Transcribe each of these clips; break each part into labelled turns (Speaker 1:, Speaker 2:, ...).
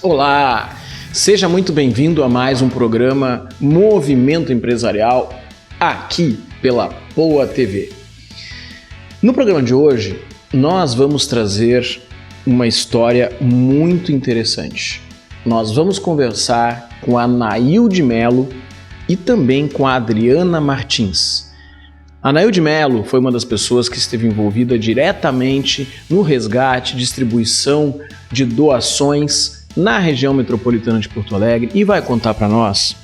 Speaker 1: Olá, seja muito bem-vindo a mais um programa Movimento Empresarial aqui pela Poa TV. No programa de hoje, nós vamos trazer uma história muito interessante. Nós vamos conversar com a Nailde Melo e também com a Adriana Martins. A Nailde Melo foi uma das pessoas que esteve envolvida diretamente no resgate e distribuição de doações na região metropolitana de Porto Alegre e vai contar para nós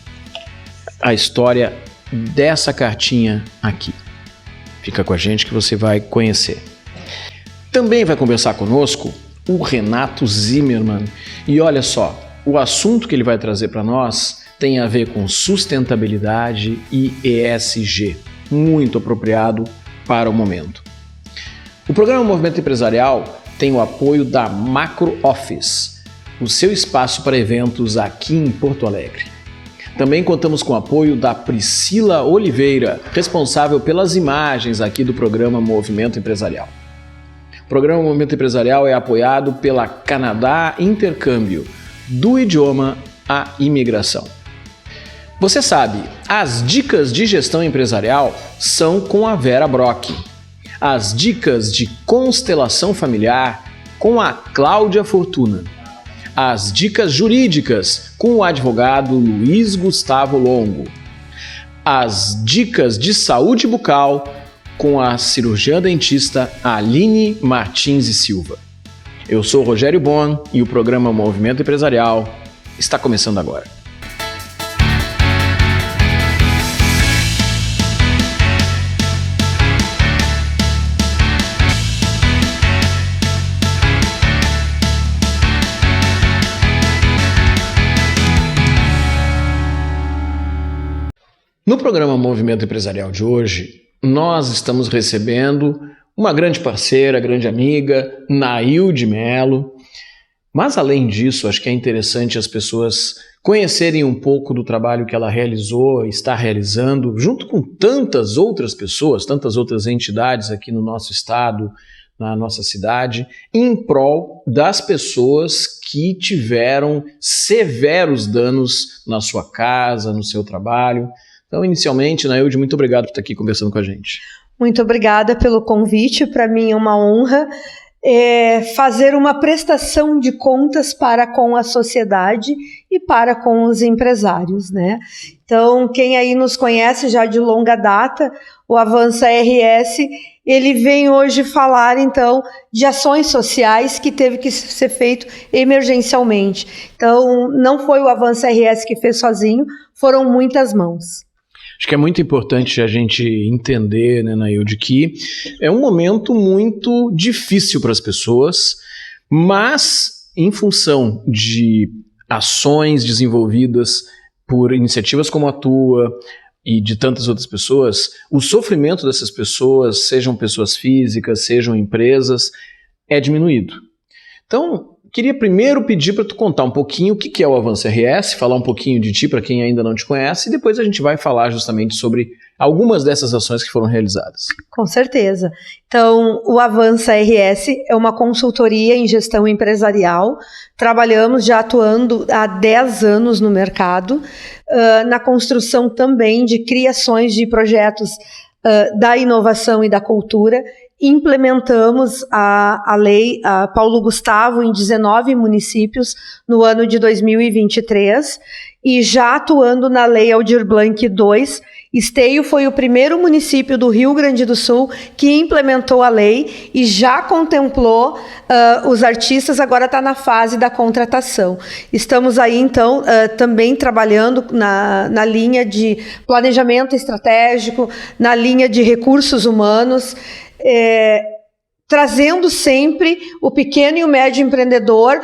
Speaker 1: a história dessa cartinha aqui. Fica com a gente que você vai conhecer. Também vai conversar conosco o Renato Zimmermann. E olha só, o assunto que ele vai trazer para nós tem a ver com sustentabilidade e ESG, muito apropriado para o momento. O programa Movimento Empresarial tem o apoio da Macro Office, o seu espaço para eventos aqui em Porto Alegre. Também contamos com o apoio da Priscila Oliveira, responsável pelas imagens aqui do programa Movimento Empresarial. O programa Movimento Empresarial é apoiado pela Canadá Intercâmbio, do idioma à imigração. Você sabe, as dicas de gestão empresarial são com a Vera Brock. As dicas de constelação familiar com a Cláudia Fortuna. As dicas jurídicas com o advogado Luiz Gustavo Longo. As dicas de saúde bucal com a cirurgiã dentista Aline Martins e Silva. Eu sou Rogério Bon e o programa Movimento Empresarial está começando agora. No programa Movimento Empresarial de hoje, nós estamos recebendo uma grande parceira, grande amiga, Nailde Melo. Mas além disso, acho que é interessante as pessoas conhecerem um pouco do trabalho que ela realizou, está realizando, junto com tantas outras pessoas, tantas outras entidades aqui no nosso estado, na nossa cidade, em prol das pessoas que tiveram severos danos na sua casa, no seu trabalho. Então, inicialmente, Nailde, muito obrigado por estar aqui conversando com a gente.
Speaker 2: Muito obrigada pelo convite, para mim é uma honra fazer uma prestação de contas para com a sociedade e para com os empresários, né? Então, quem aí nos conhece já de longa data, o Avança RS, ele vem hoje falar, então, de ações sociais que teve que ser feito emergencialmente. Então, não foi o Avança RS que fez sozinho, foram muitas mãos.
Speaker 1: Acho que é muito importante a gente entender, né, Nailde, que é um momento muito difícil para as pessoas, mas em função de ações desenvolvidas por iniciativas como a tua e de tantas outras pessoas, o sofrimento dessas pessoas, sejam pessoas físicas, sejam empresas, é diminuído. Então, queria primeiro pedir para tu contar um pouquinho o que é o Avança RS, falar um pouquinho de ti para quem ainda não te conhece e depois a gente vai falar justamente sobre algumas dessas ações que foram realizadas.
Speaker 2: Com certeza. Então, o Avança RS é uma consultoria em gestão empresarial. Trabalhamos já atuando há 10 anos no mercado, na construção também de criações de projetos da inovação e da cultura. Implementamos a lei Paulo Gustavo em 19 municípios no ano de 2023 e já atuando na lei Aldir Blanc II, Esteio foi o primeiro município do Rio Grande do Sul que implementou a lei e já contemplou os artistas, agora está na fase da contratação. Estamos aí, então, também trabalhando na linha de planejamento estratégico, na linha de recursos humanos, trazendo sempre o pequeno e o médio empreendedor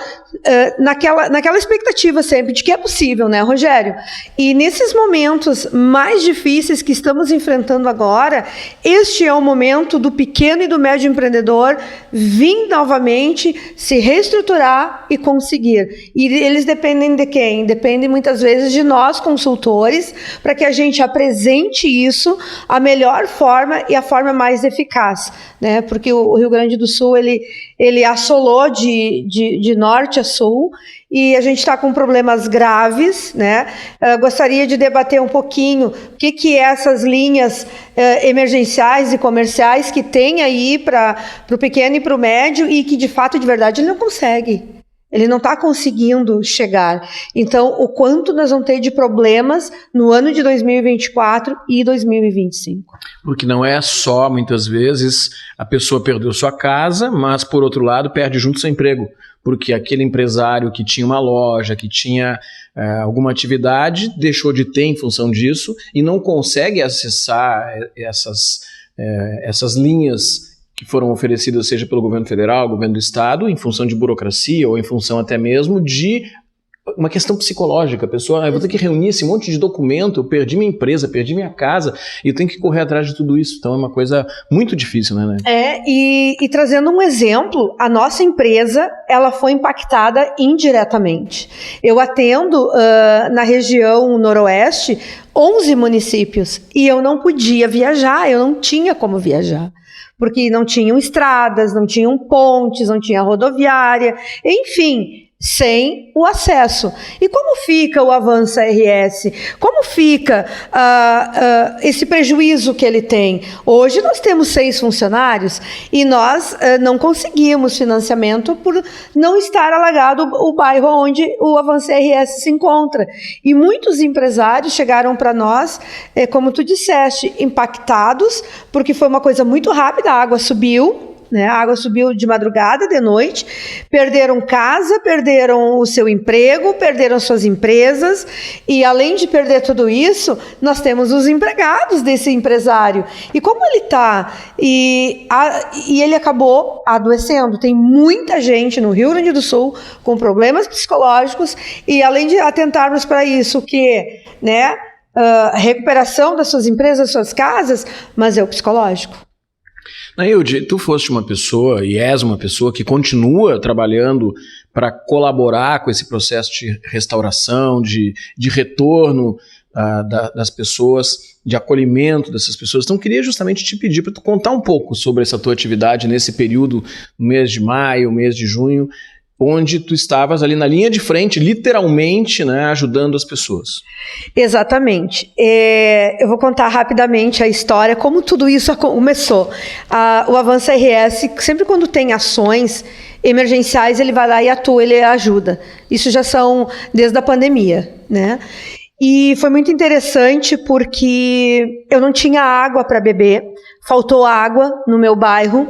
Speaker 2: naquela expectativa sempre de que é possível, né, Rogério? E nesses momentos mais difíceis que estamos enfrentando agora, este é o momento do pequeno e do médio empreendedor vir novamente, se reestruturar e conseguir. E eles dependem de quem? Dependem muitas vezes de nós, consultores, para que a gente apresente isso a melhor forma e a forma mais eficaz, né? Porque o Rio Grande do Sul, ele assolou de norte a sul, e a gente está com problemas graves, né? Gostaria de debater um pouquinho o que é essas linhas emergenciais e comerciais que tem aí para o pequeno e para o médio, e que de fato, de verdade, ele não consegue. Ele não está conseguindo chegar. Então, o quanto nós vamos ter de problemas no ano de 2024 e 2025?
Speaker 1: Porque não é só, muitas vezes, a pessoa perdeu sua casa, mas, por outro lado, perde junto seu emprego. Porque aquele empresário que tinha uma loja, que tinha alguma atividade, deixou de ter em função disso e não consegue acessar essas linhas que foram oferecidas, seja pelo governo federal, governo do estado, em função de burocracia ou em função até mesmo de uma questão psicológica. A pessoa, eu vou ter que reunir esse monte de documento, eu perdi minha empresa, perdi minha casa, e eu tenho que correr atrás de tudo isso. Então é uma coisa muito difícil, né?
Speaker 2: E trazendo um exemplo, a nossa empresa, ela foi impactada indiretamente. Eu atendo na região noroeste 11 municípios, e eu não podia viajar, eu não tinha como viajar. Porque não tinham estradas, não tinham pontes, não tinha rodoviária, enfim, sem o acesso. E como fica o Avança RS? Como fica esse prejuízo que ele tem? Hoje nós temos 6 funcionários e nós não conseguimos financiamento por não estar alagado o bairro onde o Avança RS se encontra. E muitos empresários chegaram para nós, como tu disseste, impactados, porque foi uma coisa muito rápida, a água subiu. A água subiu de madrugada, de noite, perderam casa, perderam o seu emprego, perderam suas empresas, e além de perder tudo isso, nós temos os empregados desse empresário. E como ele está? E ele acabou adoecendo. Tem muita gente no Rio Grande do Sul com problemas psicológicos, e além de atentarmos para isso, recuperação das suas empresas, das suas casas, mas é o psicológico.
Speaker 1: Nailde, tu foste uma pessoa e és uma pessoa que continua trabalhando para colaborar com esse processo de restauração, de retorno das pessoas, de acolhimento dessas pessoas. Então, queria justamente te pedir para tu contar um pouco sobre essa tua atividade nesse período, no mês de maio, mês de junho, onde tu estavas ali na linha de frente, literalmente, ajudando as pessoas.
Speaker 2: Exatamente. Eu vou contar rapidamente a história, como tudo isso começou. O Avança RS, sempre quando tem ações emergenciais, ele vai lá e atua, ele ajuda. Isso já são desde a pandemia, E foi muito interessante porque eu não tinha água para beber, faltou água no meu bairro,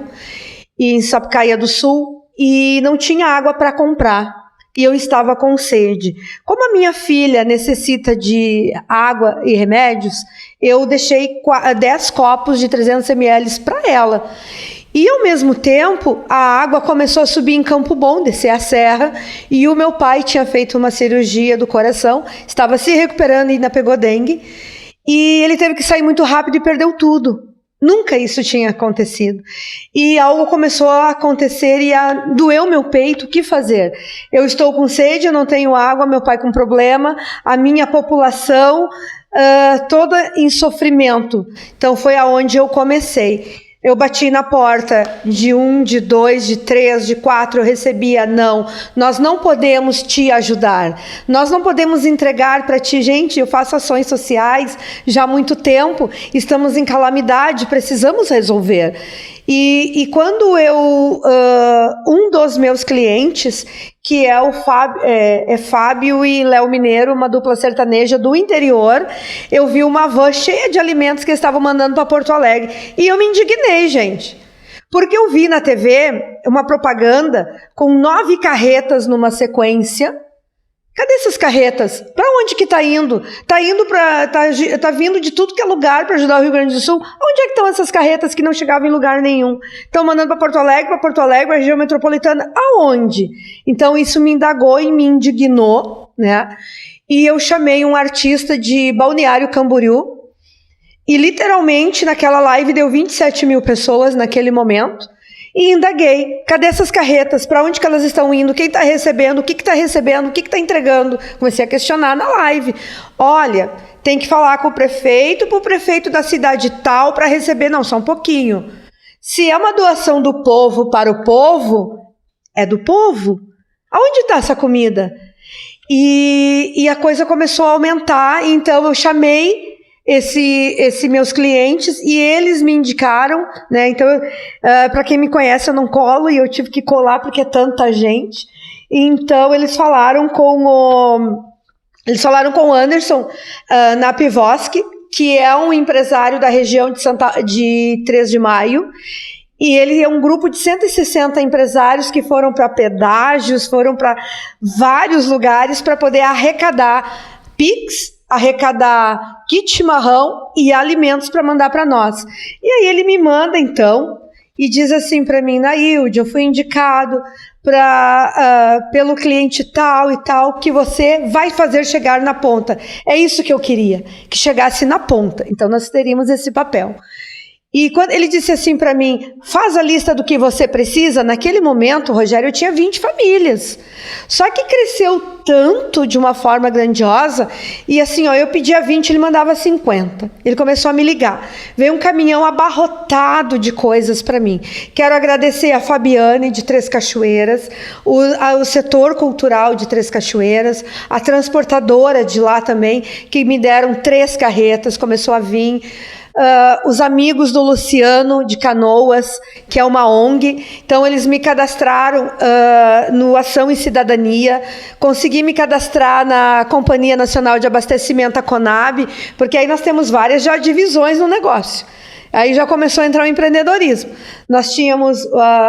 Speaker 2: em Sapucaia do Sul, e não tinha água para comprar, e eu estava com sede. Como a minha filha necessita de água e remédios, eu deixei 10 copos de 300 ml para ela. E, ao mesmo tempo, a água começou a subir em Campo Bom, descer a serra, e o meu pai tinha feito uma cirurgia do coração, estava se recuperando e ainda pegou dengue, e ele teve que sair muito rápido e perdeu tudo. Nunca isso tinha acontecido. E algo começou a acontecer e doeu meu peito. O que fazer? Eu estou com sede, eu não tenho água, meu pai com problema, a minha população toda em sofrimento. Então foi aonde eu comecei. Eu bati na porta de 1, de 2, de 3, de 4, eu recebia não. Nós não podemos te ajudar. Nós não podemos entregar para ti. Gente, eu faço ações sociais já há muito tempo, estamos em calamidade, precisamos resolver. E quando um dos meus clientes, que é o Fábio e Léo Mineiro, uma dupla sertaneja do interior, eu vi uma van cheia de alimentos que eles estavam mandando para Porto Alegre. E eu me indignei, gente. Porque eu vi na TV uma propaganda com 9 carretas numa sequência. Cadê essas carretas? Para onde que tá indo? Tá vindo de tudo que é lugar para ajudar o Rio Grande do Sul. Onde é que estão essas carretas que não chegavam em lugar nenhum? Estão mandando para Porto Alegre, para a região metropolitana. Aonde? Então isso me indagou e me indignou, E eu chamei um artista de Balneário Camboriú e literalmente naquela live deu 27 mil pessoas naquele momento. E indaguei, cadê essas carretas? Para onde que elas estão indo? Quem está recebendo? O que está recebendo? O que está entregando? Comecei a questionar na live. Olha, tem que falar com o prefeito, para o prefeito da cidade tal, para receber. Não, só um pouquinho. Se é uma doação do povo para o povo, é do povo. Aonde está essa comida? E a coisa começou a aumentar, então eu chamei esse meus clientes e eles me indicaram, né? Então, para quem me conhece, eu não colo e eu tive que colar porque é tanta gente. Então, eles falaram com o Anderson Napivoski, que é um empresário da região de 3 de Maio. E ele é um grupo de 160 empresários que foram para pedágios, foram para vários lugares para poder arrecadar Pix, arrecadar kit chimarrão e alimentos para mandar para nós. E aí ele me manda, então, e diz assim para mim: Nailde, eu fui indicado pelo cliente tal e tal, que você vai fazer chegar na ponta. É isso que eu queria, que chegasse na ponta. Então nós teríamos esse papel. E quando ele disse assim para mim: faz a lista do que você precisa, naquele momento, Rogério, eu tinha 20 famílias. Só que cresceu tanto de uma forma grandiosa, e assim, eu pedia 20, ele mandava 50. Ele começou a me ligar. Veio um caminhão abarrotado de coisas para mim. Quero agradecer a Fabiane de Três Cachoeiras, o setor cultural de Três Cachoeiras, a transportadora de lá também, que me deram 3 carretas, começou a vir. Os amigos do Luciano de Canoas, que é uma ONG, então eles me cadastraram no Ação e Cidadania, consegui me cadastrar na Companhia Nacional de Abastecimento, a Conab, porque aí nós temos várias já divisões no negócio. Aí já começou a entrar o empreendedorismo. Nós tínhamos,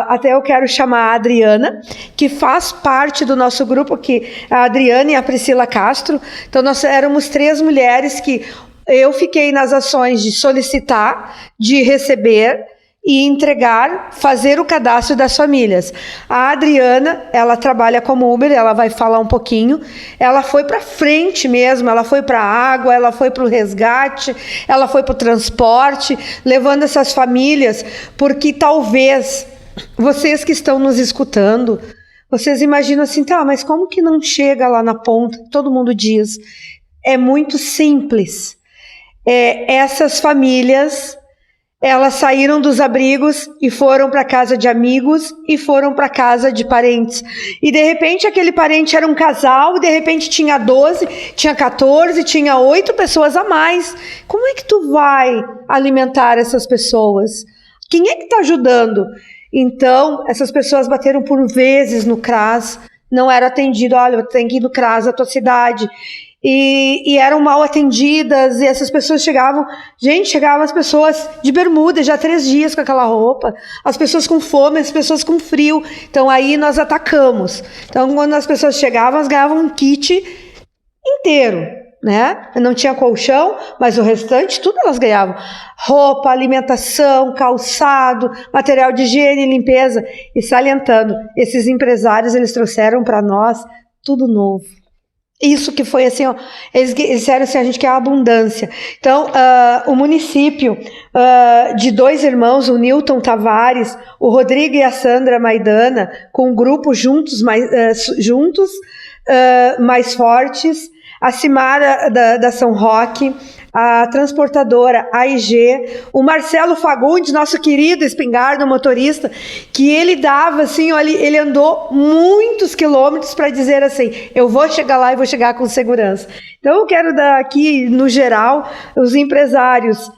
Speaker 2: até eu quero chamar a Adriana, que faz parte do nosso grupo, que a Adriana e a Priscila Castro. Então nós éramos 3 mulheres que eu fiquei nas ações de solicitar, de receber e entregar, fazer o cadastro das famílias. A Adriana, ela trabalha como Uber, ela vai falar um pouquinho. Ela foi para frente mesmo, ela foi para a água, ela foi para o resgate, ela foi para o transporte, levando essas famílias, porque talvez vocês que estão nos escutando, vocês imaginam assim, tá, mas como que não chega lá na ponta? Todo mundo diz. É muito simples. Essas famílias, elas saíram dos abrigos e foram para casa de amigos e foram para casa de parentes. E de repente aquele parente era um casal e de repente tinha 12, tinha 14, tinha 8 pessoas a mais. Como é que tu vai alimentar essas pessoas? Quem é que está ajudando? Então, essas pessoas bateram por vezes no CRAS, não era atendido. Olha, tem que ir no CRAS da tua cidade. E eram mal atendidas, e essas pessoas chegavam as pessoas de bermuda, já 3 dias com aquela roupa, as pessoas com fome, as pessoas com frio. Então aí nós atacamos. Então quando as pessoas chegavam, elas ganhavam um kit inteiro, né? Não tinha colchão, mas o restante tudo elas ganhavam: roupa, alimentação, calçado, material de higiene e limpeza. E salientando, esses empresários, eles trouxeram para nós tudo novo. Isso que foi assim, eles disseram assim: a gente quer abundância. Então, o município de 2 irmãos, o Newton Tavares, o Rodrigo e a Sandra Maidana, com o grupo Juntos Mais Fortes, a Cimara da São Roque, a transportadora AIG, o Marcelo Fagundes, nosso querido espingarda, motorista, que ele dava assim, ele andou muitos quilômetros para dizer assim: eu vou chegar lá e vou chegar com segurança. Então eu quero dar aqui, no geral, os empresários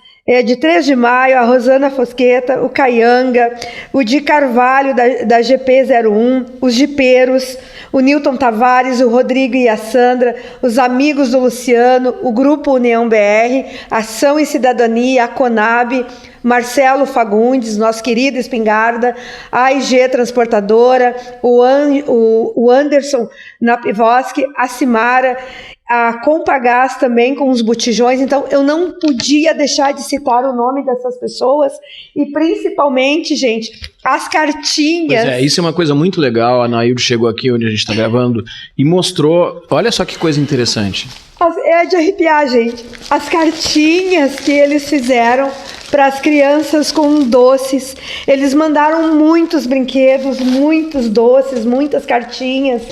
Speaker 2: de 3 de Maio, a Rosana Fosqueta, o Caianga, o Di Carvalho da GP01, os jipeiros, o Newton Tavares, o Rodrigo e a Sandra, os amigos do Luciano, o Grupo União BR, Ação e Cidadania, a Conab, Marcelo Fagundes, nosso querido espingarda, a AIG Transportadora, o Anderson Napivoski, a Cimara, a Compagás também com os botijões. Então eu não podia deixar de citar o nome dessas pessoas e principalmente, gente, as cartinhas.
Speaker 1: Pois isso é uma coisa muito legal. A Nailde chegou aqui onde a gente está gravando e mostrou, olha só que coisa interessante.
Speaker 2: É de arrepiar, gente. As cartinhas que eles fizeram para as crianças com doces. Eles mandaram muitos brinquedos, muitos doces, muitas cartinhas.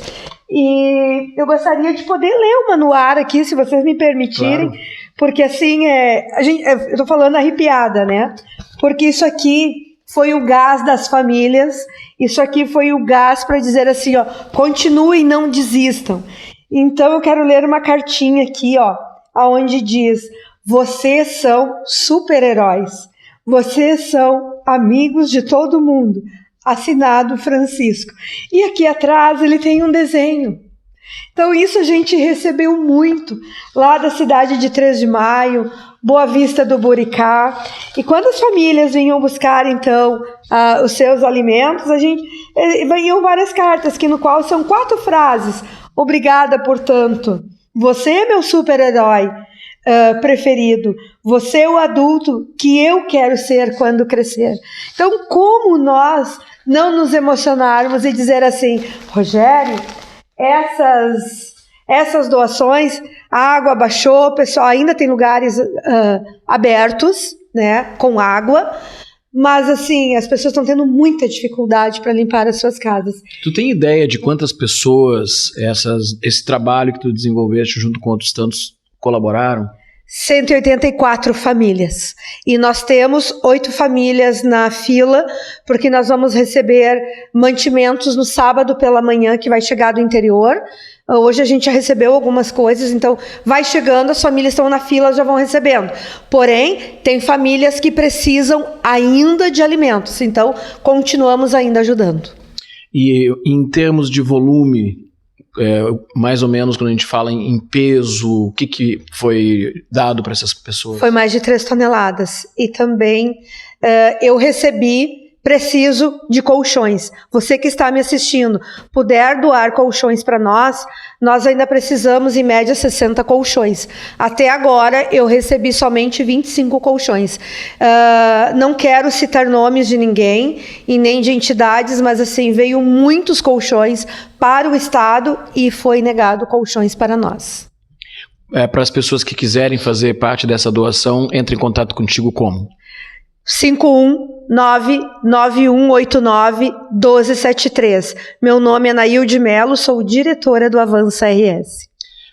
Speaker 2: E eu gostaria de poder ler uma no ar aqui, se vocês me permitirem. Claro. Porque assim, eu tô falando arrepiada, né? Porque isso aqui foi o gás das famílias, isso aqui foi o gás para dizer assim, ó, continuem, não desistam. Então eu quero ler uma cartinha aqui, ó, onde diz: vocês são super-heróis, vocês são amigos de todo mundo, assinado Francisco. E aqui atrás ele tem um desenho. Então isso a gente recebeu muito lá da cidade de 3 de Maio, Boa Vista do Buricá. E quando as famílias vinham buscar então os seus alimentos, a gente vinham várias cartas que no qual são 4 frases. Obrigada, portanto. Você é meu super-herói preferido. Você é o adulto que eu quero ser quando crescer. Então, como nós não nos emocionarmos e dizer assim: Rogério, essas doações, a água baixou, pessoal, ainda tem lugares abertos, né, com água, mas assim, as pessoas estão tendo muita dificuldade para limpar as suas casas.
Speaker 1: Tu tem ideia de quantas pessoas esse trabalho que tu desenvolveste junto com outros tantos colaboraram?
Speaker 2: 184 famílias. E nós temos 8 famílias na fila, porque nós vamos receber mantimentos no sábado pela manhã, que vai chegar do interior. Hoje a gente já recebeu algumas coisas, então vai chegando, as famílias estão na fila, já vão recebendo. Porém, tem famílias que precisam ainda de alimentos, então continuamos ainda ajudando.
Speaker 1: E em termos de volume, mais ou menos quando a gente fala em peso, o que foi dado para essas pessoas?
Speaker 2: Foi mais de 3 toneladas. E também eu recebi, preciso de colchões. Você que está me assistindo, puder doar colchões para nós ainda precisamos em média 60 colchões. Até agora eu recebi somente 25 colchões. Não quero citar nomes de ninguém e nem de entidades, mas assim, veio muitos colchões para o Estado e foi negado colchões para nós.
Speaker 1: Para as pessoas que quiserem fazer parte dessa doação, entre em contato contigo como?
Speaker 2: 51991891273. Meu nome é Nailde Melo, sou diretora do Avança RS.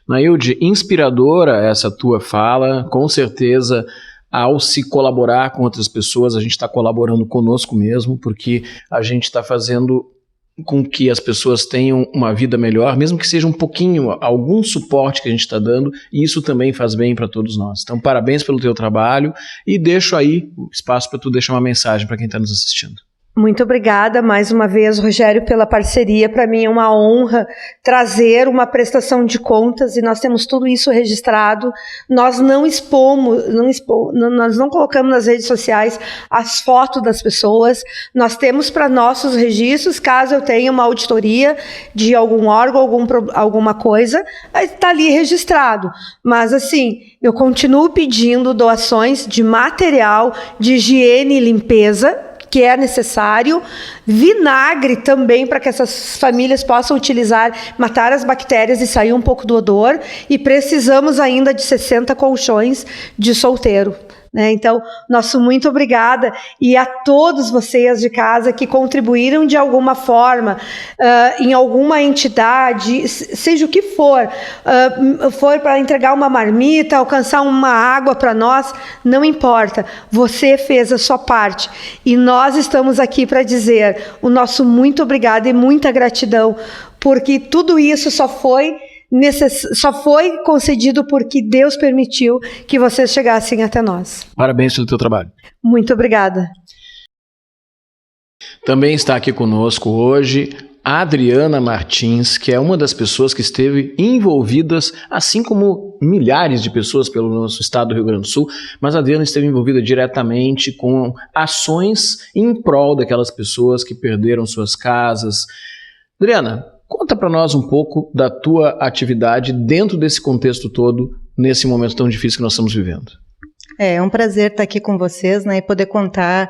Speaker 1: Nailde, inspiradora essa tua fala, com certeza. Ao se colaborar com outras pessoas, a gente está colaborando conosco mesmo, porque a gente está fazendo com que as pessoas tenham uma vida melhor, mesmo que seja um pouquinho, algum suporte que a gente está dando, e isso também faz bem para todos nós. Então, parabéns pelo teu trabalho e deixo aí o espaço para tu deixar uma mensagem para quem está nos assistindo.
Speaker 2: Muito obrigada mais uma vez, Rogério, pela parceria. Para mim é uma honra trazer uma prestação de contas e nós temos tudo isso registrado. Nós não expomos, nós não colocamos nas redes sociais as fotos das pessoas. Nós temos para nossos registros, caso eu tenha uma auditoria de algum órgão, alguma coisa, está ali registrado. Mas assim, eu continuo pedindo doações de material, de higiene e limpeza, que é necessário, vinagre também para que essas famílias possam utilizar, matar as bactérias e sair um pouco do odor, e precisamos ainda de 60 colchões de solteiro. Então, nosso muito obrigada, e a todos vocês de casa que contribuíram de alguma forma, em alguma entidade, seja o que for para entregar uma marmita, alcançar uma água para nós, não importa, você fez a sua parte, e nós estamos aqui para dizer o nosso muito obrigado e muita gratidão, porque tudo isso só foi concedido porque Deus permitiu que vocês chegassem até nós.
Speaker 1: Parabéns pelo teu trabalho.
Speaker 2: Muito obrigada.
Speaker 1: Também está aqui conosco hoje a Adriana Martins, que é uma das pessoas que esteve envolvidas, assim como milhares de pessoas pelo nosso estado do Rio Grande do Sul, mas a Adriana esteve envolvida diretamente com ações em prol daquelas pessoas que perderam suas casas. Adriana, conta para nós um pouco da tua atividade dentro desse contexto todo, nesse momento tão difícil que nós estamos vivendo.
Speaker 3: É um prazer estar aqui com vocês, né, e poder contar,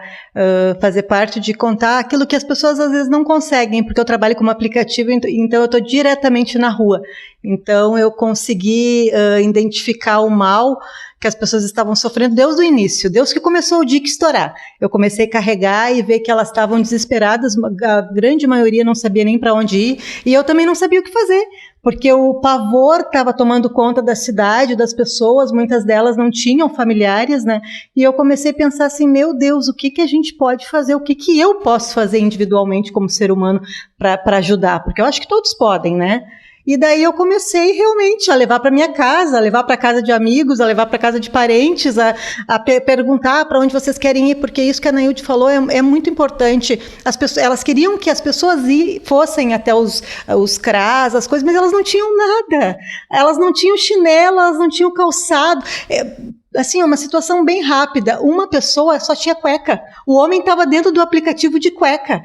Speaker 3: fazer parte de contar aquilo que as pessoas às vezes não conseguem, porque eu trabalho como aplicativo, então eu estou diretamente na rua. Então eu consegui identificar o mal que as pessoas estavam sofrendo desde o início, Deus que começou o dia que estourar. Eu comecei a carregar e ver que elas estavam desesperadas, a grande maioria não sabia nem para onde ir, e eu também não sabia o que fazer, porque o pavor estava tomando conta da cidade, das pessoas, muitas delas não tinham familiares, né? E eu comecei a pensar assim, meu Deus, o que que a gente pode fazer, o que que eu posso fazer individualmente como ser humano para ajudar? Porque eu acho que todos podem, né? E daí eu comecei realmente a levar para minha casa, a levar para casa de amigos, a levar para casa de parentes, a perguntar para onde vocês querem ir, porque isso que a Anaílde falou é muito importante. As pessoas, elas queriam que as pessoas fossem até os CRAs, as coisas, mas elas não tinham nada. Elas não tinham chinelo, elas não tinham calçado. Assim, uma situação bem rápida. Uma pessoa só tinha cueca. O homem estava dentro do aplicativo de cueca.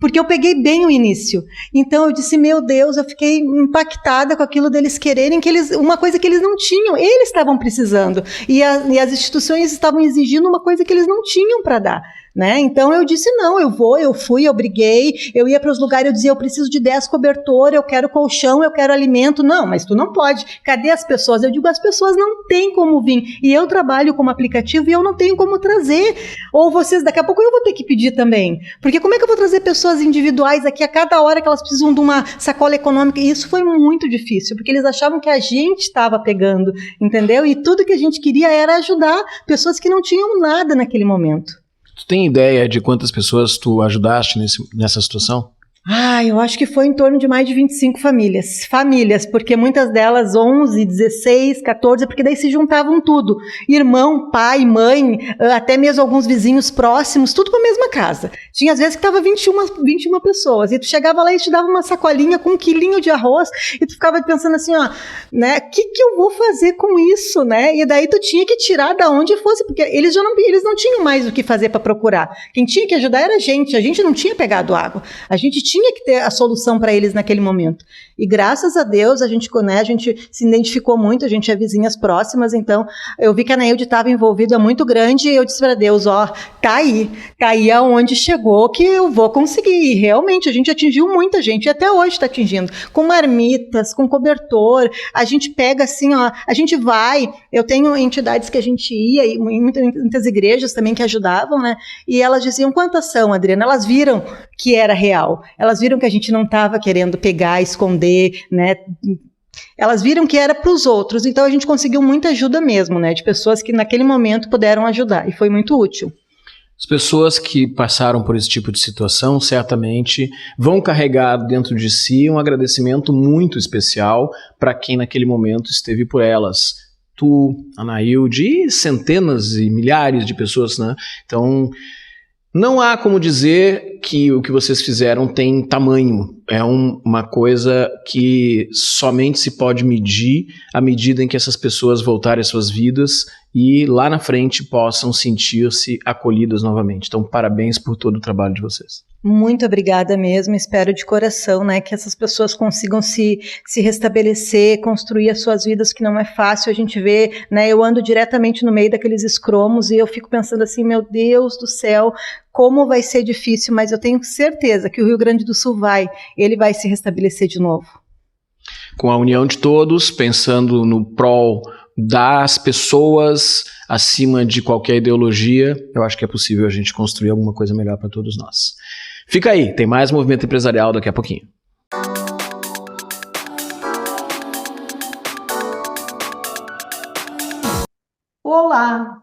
Speaker 3: Porque eu peguei bem o início. Então eu disse, meu Deus, eu fiquei impactada com aquilo deles quererem, uma coisa que eles não tinham, eles estavam precisando. E as instituições estavam exigindo uma coisa que eles não tinham para dar. Né? Então eu disse, não, eu fui, eu briguei, eu ia para os lugares, eu dizia, eu preciso de 10 cobertor, eu quero colchão, eu quero alimento. Não, mas tu não pode. Cadê as pessoas? Eu digo, as pessoas não têm como vir. E eu trabalho como aplicativo e eu não tenho como trazer. Ou vocês, daqui a pouco eu vou ter que pedir também. Porque como é que eu vou trazer pessoas individuais aqui a cada hora que elas precisam de uma sacola econômica? E isso foi muito difícil, porque eles achavam que a gente estava pegando, entendeu? E tudo que a gente queria era ajudar pessoas que não tinham nada naquele momento.
Speaker 1: Tu tem ideia de quantas pessoas tu ajudaste nessa situação?
Speaker 3: Eu acho que foi em torno de mais de 25 famílias. Famílias, porque muitas delas 11, 16, 14, porque daí se juntavam tudo. Irmão, pai, mãe, até mesmo alguns vizinhos próximos, tudo para a mesma casa. Tinha às vezes que estava 21 pessoas, e tu chegava lá e te dava uma sacolinha com 1 quilinho de arroz, e tu ficava pensando assim, né, o que eu vou fazer com isso, né? E daí tu tinha que tirar da onde fosse, porque eles não tinham mais o que fazer para procurar. Quem tinha que ajudar era a gente não tinha pegado água. A gente tinha que ter a solução para eles naquele momento. E graças a Deus a gente se identificou muito, a gente é vizinhas próximas, então eu vi que a Anaílde estava envolvida, é muito grande, e eu disse para Deus, tá aí aonde chegou que eu vou conseguir. E realmente a gente atingiu muita gente, e até hoje está atingindo, com marmitas, com cobertor, a gente pega assim, a gente vai, eu tenho entidades que a gente ia, e muitas igrejas também que ajudavam, né, e elas diziam, quantas são, Adriana? Elas viram que era real, elas viram que a gente não estava querendo pegar, esconder, né? Elas viram que era para os outros, então a gente conseguiu muita ajuda mesmo, né? De pessoas que naquele momento puderam ajudar, e foi muito útil.
Speaker 1: As pessoas que passaram por esse tipo de situação certamente vão carregar dentro de si um agradecimento muito especial para quem naquele momento esteve por elas. Tu, Anaílde, e centenas e milhares de pessoas, né? Então, não há como dizer que o que vocês fizeram tem tamanho. É uma coisa que somente se pode medir à medida em que essas pessoas voltarem às suas vidas e lá na frente possam sentir-se acolhidas novamente. Então, parabéns por todo o trabalho de vocês.
Speaker 3: Muito obrigada mesmo, espero de coração, né, que essas pessoas consigam se restabelecer, construir as suas vidas, que não é fácil. A gente vê, né, eu ando diretamente no meio daqueles escromos e eu fico pensando assim, meu Deus do céu, como vai ser difícil, mas eu tenho certeza que o Rio Grande do Sul ele vai se restabelecer de novo.
Speaker 1: Com a união de todos, pensando no prol das pessoas acima de qualquer ideologia, eu acho que é possível a gente construir alguma coisa melhor para todos nós. Fica aí, tem mais movimento empresarial daqui a pouquinho.
Speaker 4: Olá,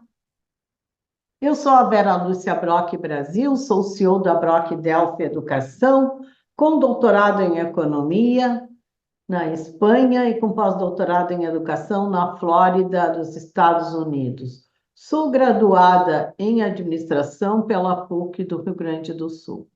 Speaker 4: eu sou a Vera Lúcia Brock Brasil, sou CEO da Brock Delphi Educação, com doutorado em Economia na Espanha e com pós-doutorado em Educação na Flórida, dos Estados Unidos. Sou graduada em Administração pela PUC do Rio Grande do Sul.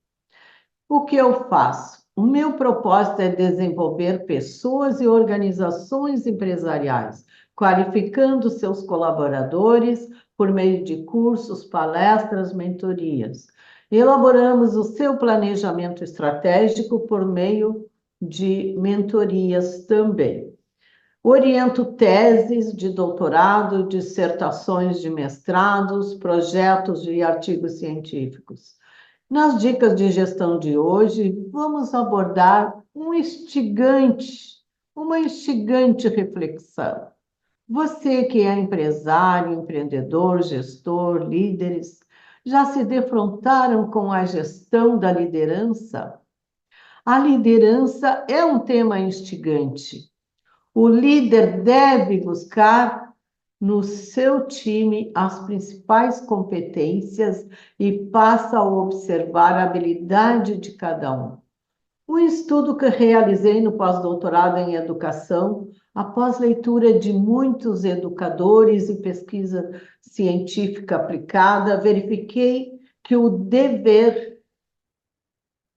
Speaker 4: O que eu faço? O meu propósito é desenvolver pessoas e organizações empresariais, qualificando seus colaboradores por meio de cursos, palestras, mentorias. Elaboramos o seu planejamento estratégico por meio de mentorias também. Oriento teses de doutorado, dissertações de mestrados, projetos e artigos científicos. Nas dicas de gestão de hoje, vamos abordar uma instigante reflexão. Você que é empresário, empreendedor, gestor, líderes, já se defrontaram com a gestão da liderança? A liderança é um tema instigante. O líder deve buscar no seu time as principais competências e passa a observar a habilidade de cada um. Um estudo que realizei no pós-doutorado em educação, após leitura de muitos educadores e pesquisa científica aplicada, verifiquei que o dever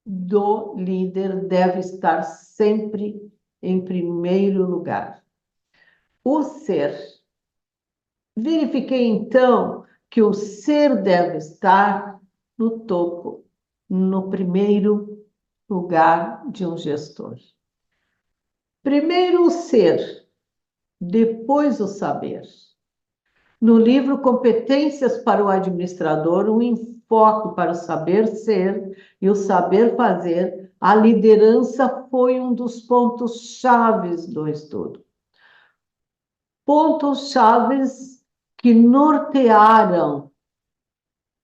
Speaker 4: do líder deve estar sempre em primeiro lugar. O ser. Verifiquei então que o ser deve estar no topo, no primeiro lugar de um gestor. Primeiro o ser, depois o saber. No livro Competências para o Administrador, um enfoque para o saber ser e o saber fazer, a liderança foi um dos pontos chaves do estudo. Pontos chaves que nortearam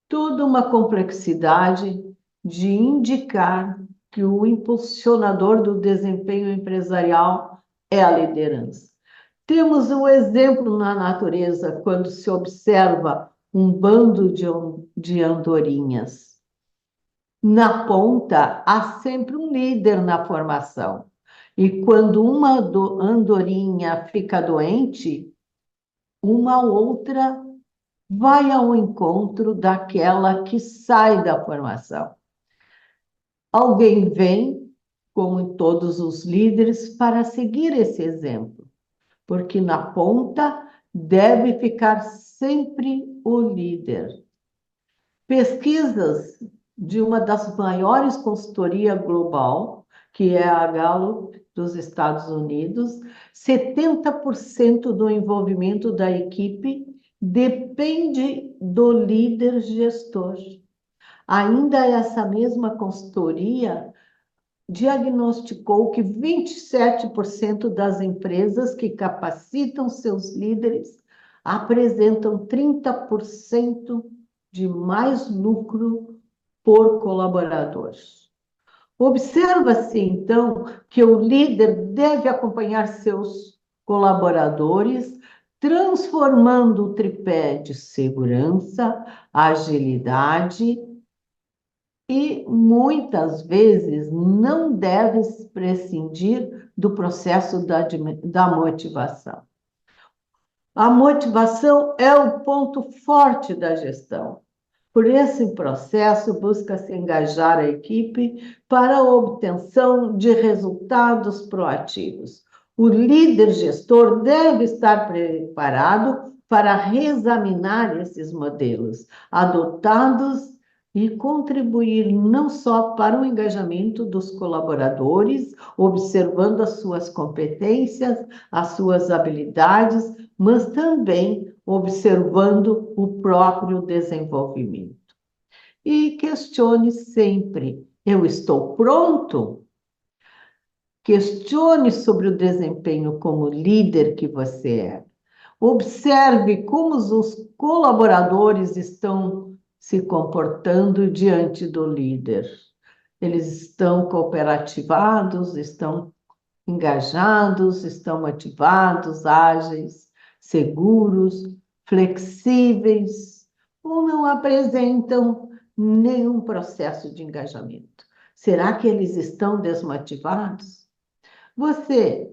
Speaker 4: toda uma complexidade de indicar que o impulsionador do desempenho empresarial é a liderança. Temos um exemplo na natureza quando se observa um bando de andorinhas. Na ponta, há sempre um líder na formação. E quando uma andorinha fica doente, uma outra vai ao encontro daquela que sai da formação. Alguém vem, como em todos os líderes, para seguir esse exemplo, porque na ponta deve ficar sempre o líder. Pesquisas de uma das maiores consultorias global, que é a Gallup dos Estados Unidos, 70% do envolvimento da equipe depende do líder gestor. Ainda essa mesma consultoria diagnosticou que 27% das empresas que capacitam seus líderes apresentam 30% de mais lucro por colaborador. Observa-se, então, que o líder deve acompanhar seus colaboradores, transformando o tripé de segurança, agilidade e, muitas vezes, não deve prescindir do processo da motivação. A motivação é o ponto forte da gestão. Por esse processo, busca-se engajar a equipe para a obtenção de resultados proativos. O líder gestor deve estar preparado para reexaminar esses modelos adotados e contribuir não só para o engajamento dos colaboradores, observando as suas competências, as suas habilidades, mas também observando o próprio desenvolvimento. E questione sempre: eu estou pronto? Questione sobre o desempenho como líder que você é. Observe como os colaboradores estão se comportando diante do líder. Eles estão cooperativados, estão engajados, estão motivados, ágeis, seguros, flexíveis, ou não apresentam nenhum processo de engajamento? Será que eles estão desmotivados? Você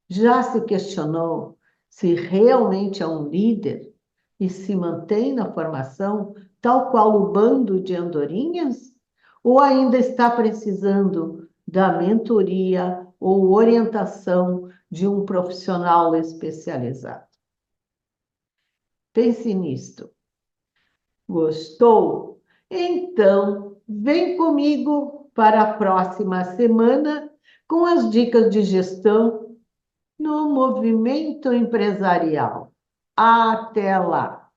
Speaker 4: já se questionou se realmente é um líder e se mantém na formação tal qual o bando de andorinhas? Ou ainda está precisando da mentoria ou orientação de um profissional especializado? Pense nisto. Gostou? Então, vem comigo para a próxima semana com as dicas de gestão no movimento empresarial. Até lá!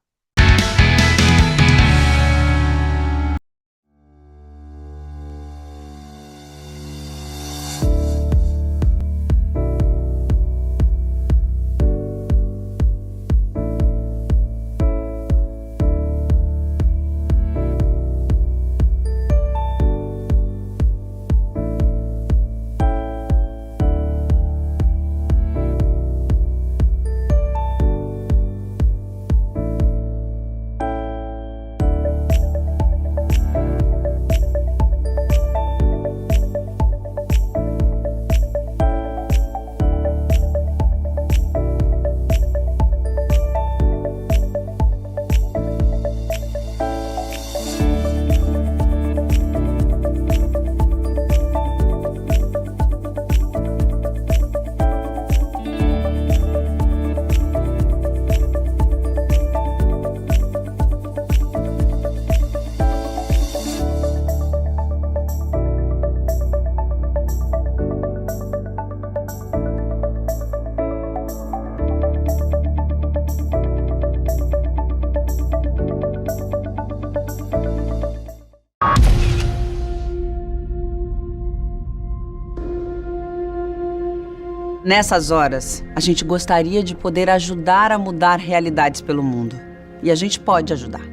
Speaker 5: Nessas horas, a gente gostaria de poder ajudar a mudar realidades pelo mundo. E a gente pode ajudar,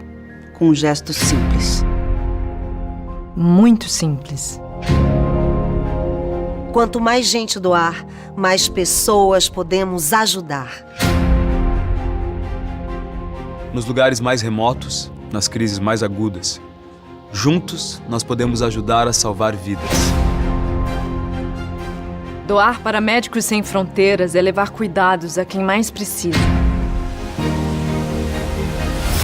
Speaker 5: com um gesto simples.
Speaker 6: Muito simples.
Speaker 7: Quanto mais gente doar, mais pessoas podemos ajudar.
Speaker 8: Nos lugares mais remotos, nas crises mais agudas, juntos nós podemos ajudar a salvar vidas.
Speaker 6: Doar para Médicos Sem Fronteiras é levar cuidados a quem mais precisa.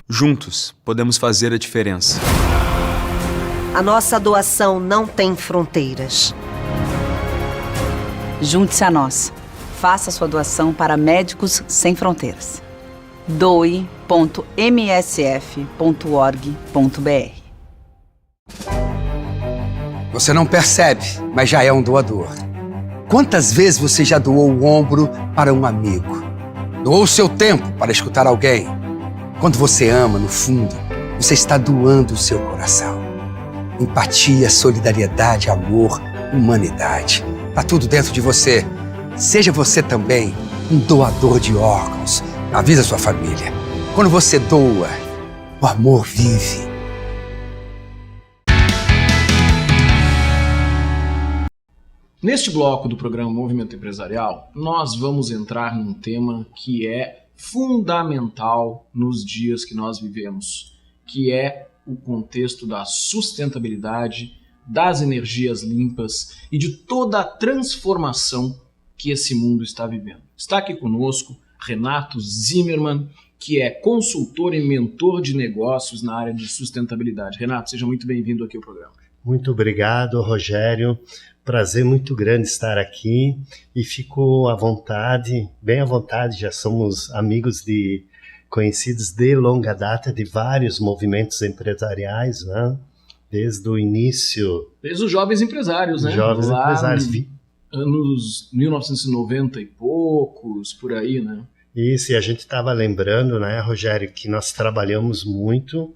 Speaker 8: Juntos podemos fazer a diferença.
Speaker 7: A nossa doação não tem fronteiras.
Speaker 5: Junte-se a nós. Faça sua doação para Médicos Sem Fronteiras. doe.msf.org.br.
Speaker 9: Você não percebe, mas já é um doador. Quantas vezes você já doou o ombro para um amigo? Doou o seu tempo para escutar alguém? Quando você ama, no fundo, você está doando o seu coração. Empatia, solidariedade, amor, humanidade. Tá tudo dentro de você. Seja você também um doador de órgãos. Avisa sua família. Quando você doa, o amor vive.
Speaker 1: Neste bloco do programa Movimento Empresarial, nós vamos entrar num tema que é fundamental nos dias que nós vivemos, que é o contexto da sustentabilidade, das energias limpas e de toda a transformação que esse mundo está vivendo. Está aqui conosco Renato Zimmermann, que é consultor e mentor de negócios na área de sustentabilidade. Renato, seja muito bem-vindo aqui ao programa.
Speaker 10: Muito obrigado, Rogério. Prazer muito grande estar aqui e fico à vontade, bem à vontade, já somos amigos conhecidos de longa data de vários movimentos empresariais, né? Desde o início.
Speaker 1: Desde os jovens empresários, né?
Speaker 10: Jovens
Speaker 1: lá
Speaker 10: empresários.
Speaker 1: Anos 1990 e poucos, por aí, né?
Speaker 10: Isso, e a gente estava lembrando, né, Rogério, que nós trabalhamos muito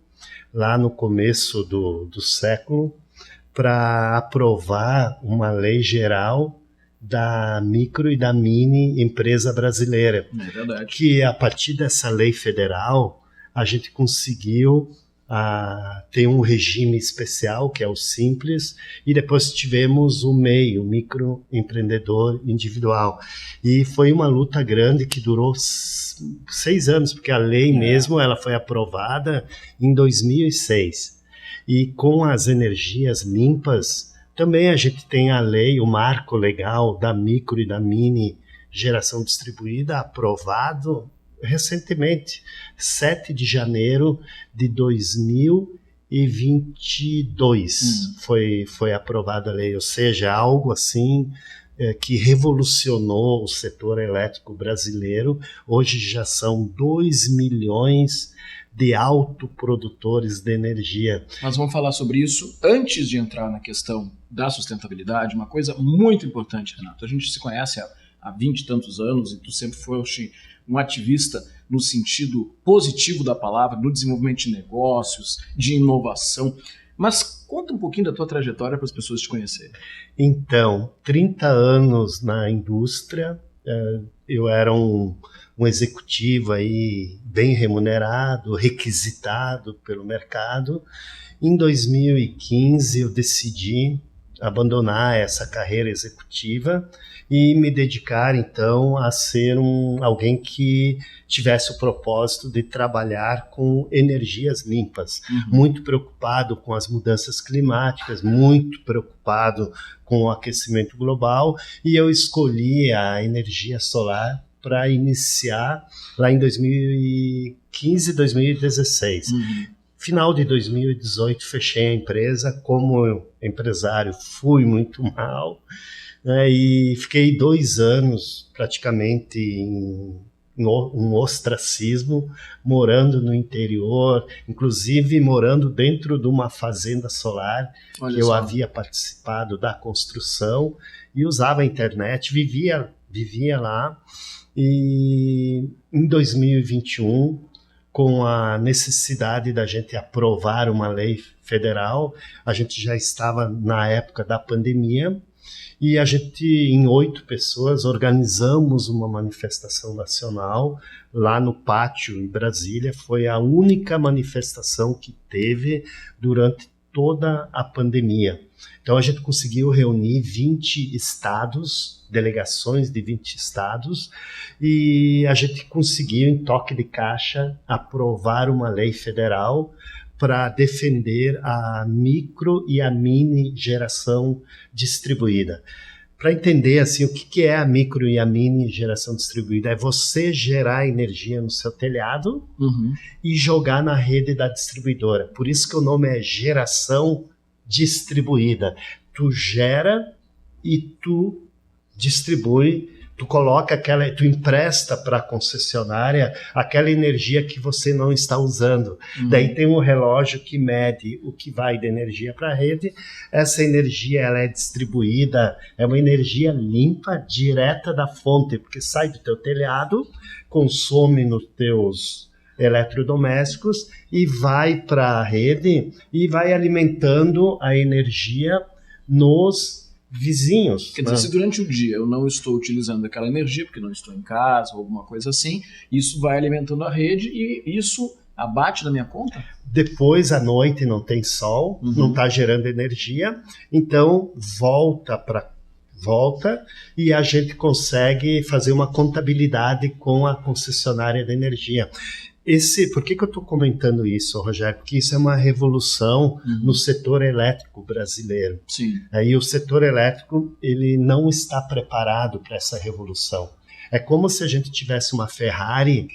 Speaker 10: lá no começo do século para aprovar uma lei geral da micro e da mini empresa brasileira.
Speaker 1: É verdade.
Speaker 10: Que a partir dessa lei federal, a gente conseguiu ter um regime especial, que é o Simples, e depois tivemos o MEI, o microempreendedor individual. E foi uma luta grande que durou 6 anos, porque a lei mesmo ela foi aprovada em 2006. E com as energias limpas, também a gente tem a lei, o marco legal da micro e da mini geração distribuída, aprovado recentemente, 7 de janeiro de 2022 foi aprovada a lei, ou seja, algo assim que revolucionou o setor elétrico brasileiro. Hoje já são 2 milhões de autoprodutores de energia.
Speaker 1: Nós vamos falar sobre isso antes de entrar na questão da sustentabilidade. Uma coisa muito importante, Renato, a gente se conhece há 20 e tantos anos e tu sempre foste um ativista no sentido positivo da palavra, no desenvolvimento de negócios, de inovação. Mas conta um pouquinho da tua trajetória para as pessoas te conhecerem.
Speaker 10: Então, 30 anos na indústria, eu era um executivo aí bem remunerado, requisitado pelo mercado. Em 2015 eu decidi abandonar essa carreira executiva e me dedicar então a ser alguém que tivesse o propósito de trabalhar com energias limpas, muito preocupado com as mudanças climáticas, muito preocupado com o aquecimento global, e eu escolhi a energia solar para iniciar lá em 2015, 2016. Final de 2018 fechei a empresa. Como empresário fui muito mal, né, e fiquei 2 anos praticamente em um ostracismo, morando no interior, inclusive morando dentro de uma fazenda solar.
Speaker 1: Olha
Speaker 10: que eu
Speaker 1: só.
Speaker 10: havia participado da construção e usava a internet, vivia lá. E em 2021, com a necessidade da gente aprovar uma lei federal, a gente já estava na época da pandemia, e a gente, em 8 pessoas, organizamos uma manifestação nacional lá no pátio em Brasília. Foi a única manifestação que teve durante toda a pandemia. Então a gente conseguiu reunir 20 estados, delegações de 20 estados, e a gente conseguiu, em toque de caixa, aprovar uma lei federal para defender a micro e a mini geração distribuída. Para entender assim, o que é a micro e a mini geração distribuída, é você gerar energia no seu telhado e jogar na rede da distribuidora. Por isso que o nome é geração distribuída. Tu gera e tu distribui, tu coloca tu empresta para a concessionária aquela energia que você não está usando. Daí tem um relógio que mede o que vai de energia para a rede. Essa energia ela é distribuída, é uma energia limpa, direta da fonte, porque sai do teu telhado, consome nos teus eletrodomésticos e vai para a rede e vai alimentando a energia nos vizinhos.
Speaker 1: Quer dizer, se durante o dia eu não estou utilizando aquela energia, porque não estou em casa ou alguma coisa assim, isso vai alimentando a rede e isso abate na minha conta?
Speaker 10: Depois, à noite, não tem sol, não está gerando energia, então volta e a gente consegue fazer uma contabilidade com a concessionária de energia. Por que eu estou comentando isso, Rogério? Porque isso é uma revolução no setor elétrico brasileiro.
Speaker 1: Sim.
Speaker 10: E o setor elétrico ele não está preparado para essa revolução. É como se a gente tivesse uma Ferrari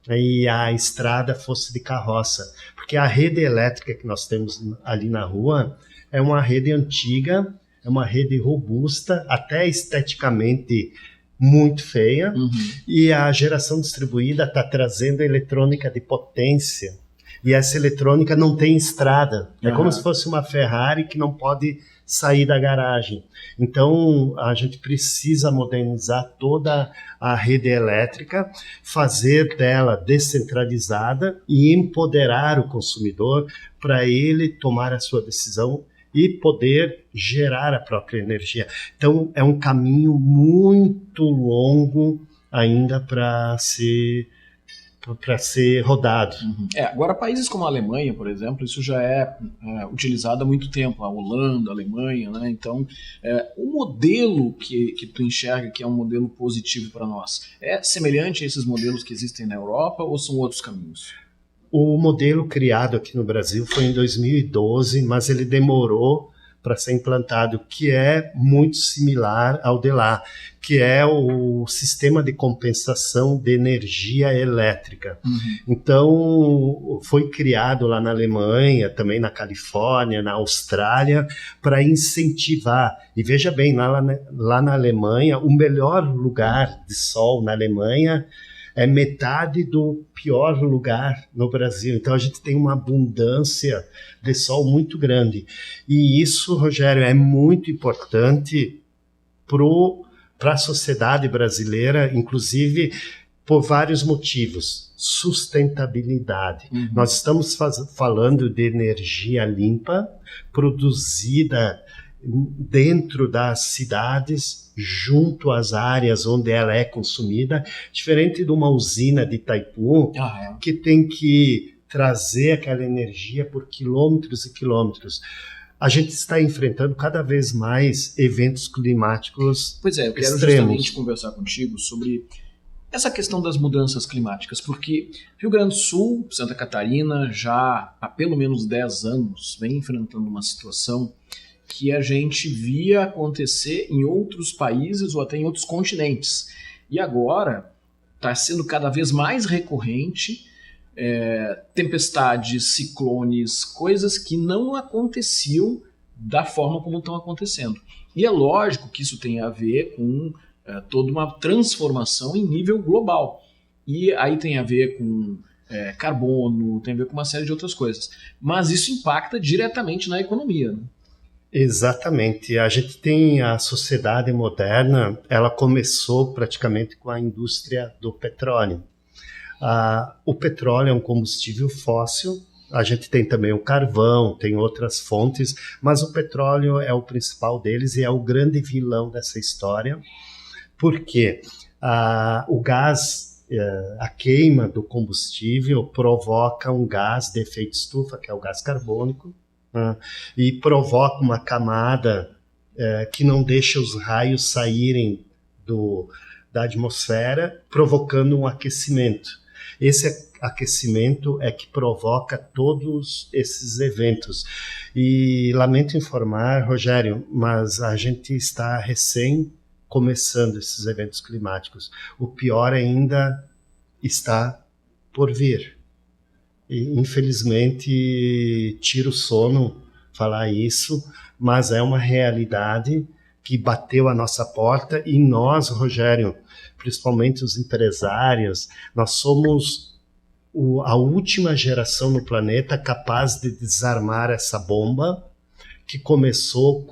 Speaker 10: e a estrada fosse de carroça. Porque a rede elétrica que nós temos ali na rua é uma rede antiga, é uma rede robusta, até esteticamente muito feia, e a geração distribuída está trazendo eletrônica de potência, e essa eletrônica não tem estrada, é como se fosse uma Ferrari que não pode sair da garagem. Então a gente precisa modernizar toda a rede elétrica, fazer dela descentralizada e empoderar o consumidor para ele tomar a sua decisão e poder gerar a própria energia. Então, é um caminho muito longo ainda para ser rodado.
Speaker 1: Agora, países como a Alemanha, por exemplo, isso já é utilizado há muito tempo. A Holanda, a Alemanha, né? Então, o modelo que tu enxerga que é um modelo positivo para nós, é semelhante a esses modelos que existem na Europa ou são outros caminhos?
Speaker 10: O modelo criado aqui no Brasil foi em 2012, mas ele demorou para ser implantado, que é muito similar ao de lá, que é o sistema de compensação de energia elétrica. Então, foi criado lá na Alemanha, também na Califórnia, na Austrália, para incentivar. E veja bem, lá na Alemanha, o melhor lugar de sol na Alemanha é metade do pior lugar no Brasil. Então a gente tem uma abundância de sol muito grande. E isso, Rogério, é muito importante para a sociedade brasileira, inclusive por vários motivos. Sustentabilidade. Nós estamos falando de energia limpa, produzida dentro das cidades, junto às áreas onde ela é consumida, diferente de uma usina de Itaipu, que tem que trazer aquela energia por quilômetros e quilômetros. A gente está enfrentando cada vez mais eventos climáticos
Speaker 1: Pois é, eu quero justamente conversar contigo sobre essa questão das mudanças climáticas, porque Rio Grande do Sul, Santa Catarina, já há pelo menos 10 anos vem enfrentando uma situação que a gente via acontecer em outros países ou até em outros continentes. E agora está sendo cada vez mais recorrente tempestades, ciclones, coisas que não aconteciam da forma como estão acontecendo. E é lógico que isso tem a ver com toda uma transformação em nível global. E aí tem a ver com carbono, tem a ver com uma série de outras coisas. Mas isso impacta diretamente na economia, né?
Speaker 10: Exatamente. A gente tem a sociedade moderna, ela começou praticamente com a indústria do petróleo. O petróleo é um combustível fóssil A gente tem também o carvão, tem outras fontes, mas o petróleo é o principal deles e é o grande vilão dessa história, porque o gás, a queima do combustível provoca um gás de efeito estufa, que é o gás carbônico, né? E provoca uma camada que não deixa os raios saírem da atmosfera, provocando um aquecimento. Esse aquecimento é que provoca todos esses eventos. E lamento informar, Rogério, mas a gente está recém começando esses eventos climáticos. O pior ainda está por vir. E, infelizmente, tira o sono falar isso, mas é uma realidade que bateu a nossa porta e nós, Rogério, principalmente os empresários, nós somos a última geração no planeta capaz de desarmar essa bomba que começou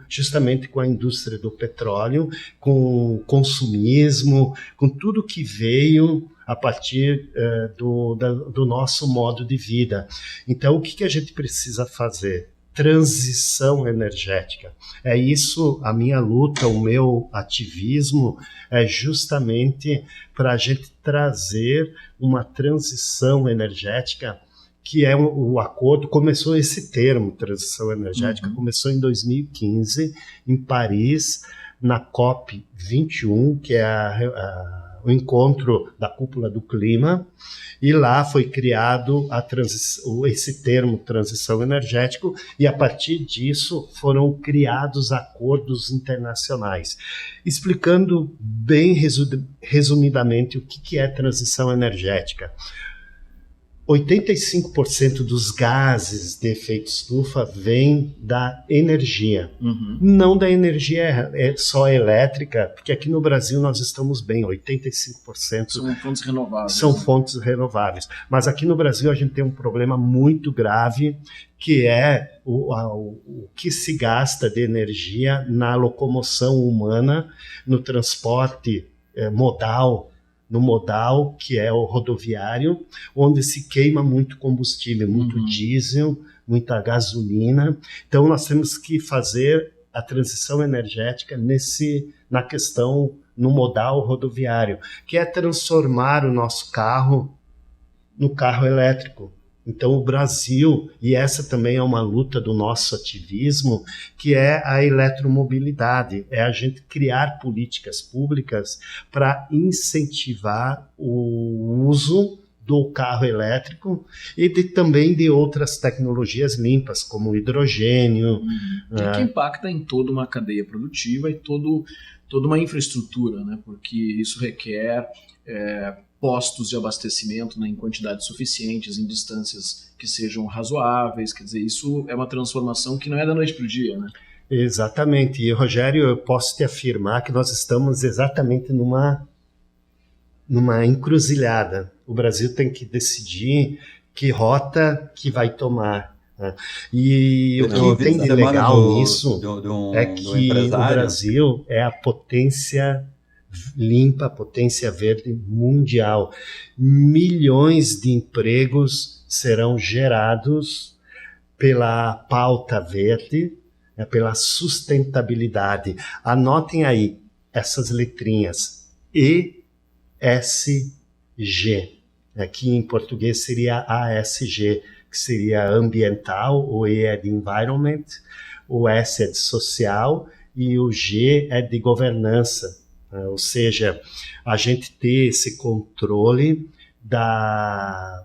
Speaker 10: justamente com a indústria do petróleo, com o consumismo, com tudo que veio a partir do nosso modo de vida. Então, o que a gente precisa fazer? Transição energética. É isso, a minha luta, o meu ativismo é justamente para a gente trazer uma transição energética, que é o acordo, começou esse termo, transição energética, começou em 2015, em Paris, na COP21, que é o encontro da cúpula do clima, e lá foi criado esse termo, transição energética, e a partir disso foram criados acordos internacionais. Explicando bem resumidamente o que é transição energética. 85% dos gases de efeito estufa vêm da energia. Não da energia só elétrica, porque aqui no Brasil nós estamos bem, 85%
Speaker 1: são fontes renováveis.
Speaker 10: São fontes renováveis. Mas aqui no Brasil a gente tem um problema muito grave, que é o que se gasta de energia na locomoção humana, no transporte modal, no modal, que é o rodoviário, onde se queima muito combustível, muito diesel, muita gasolina. Então, nós temos que fazer a transição energética na questão no modal rodoviário, que é transformar o nosso carro no carro elétrico. Então, o Brasil, e essa também é uma luta do nosso ativismo, que é a eletromobilidade, é a gente criar políticas públicas para incentivar o uso do carro elétrico e também de outras tecnologias limpas, como o hidrogênio.
Speaker 1: Que impacta em toda uma cadeia produtiva e toda uma infraestrutura, né? Porque isso requer postos de abastecimento, né, em quantidades suficientes, em distâncias que sejam razoáveis. Quer dizer, isso é uma transformação que não é da noite para o dia, né?
Speaker 10: Exatamente. E, Rogério, eu posso te afirmar que nós estamos exatamente numa encruzilhada. O Brasil tem que decidir que rota que vai tomar. Né? E o que tem de legal nisso é que o Brasil é a potência limpa, potência verde mundial. Milhões de empregos serão gerados pela pauta verde, pela sustentabilidade. Anotem aí essas letrinhas: ESG, aqui em português seria ASG, que seria ambiental, o E é de environment, o S é de social e o G é de governança. Ou seja, a gente ter esse controle da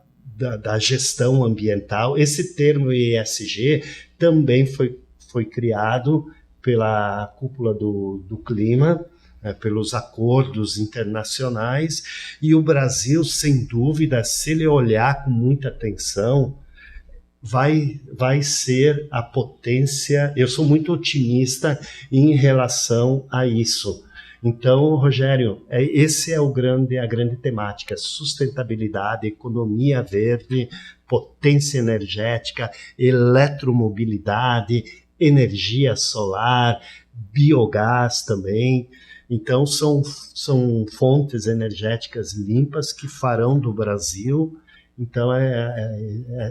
Speaker 10: gestão ambiental. Esse termo ESG também foi criado pela cúpula do clima, pelos acordos internacionais, e o Brasil, sem dúvida, se ele olhar com muita atenção, vai ser a potência. Eu sou muito otimista em relação a isso. Então, Rogério, esse é a grande temática: sustentabilidade, economia verde, potência energética, eletromobilidade, energia solar, biogás também. Então, são fontes energéticas limpas que farão do Brasil Então,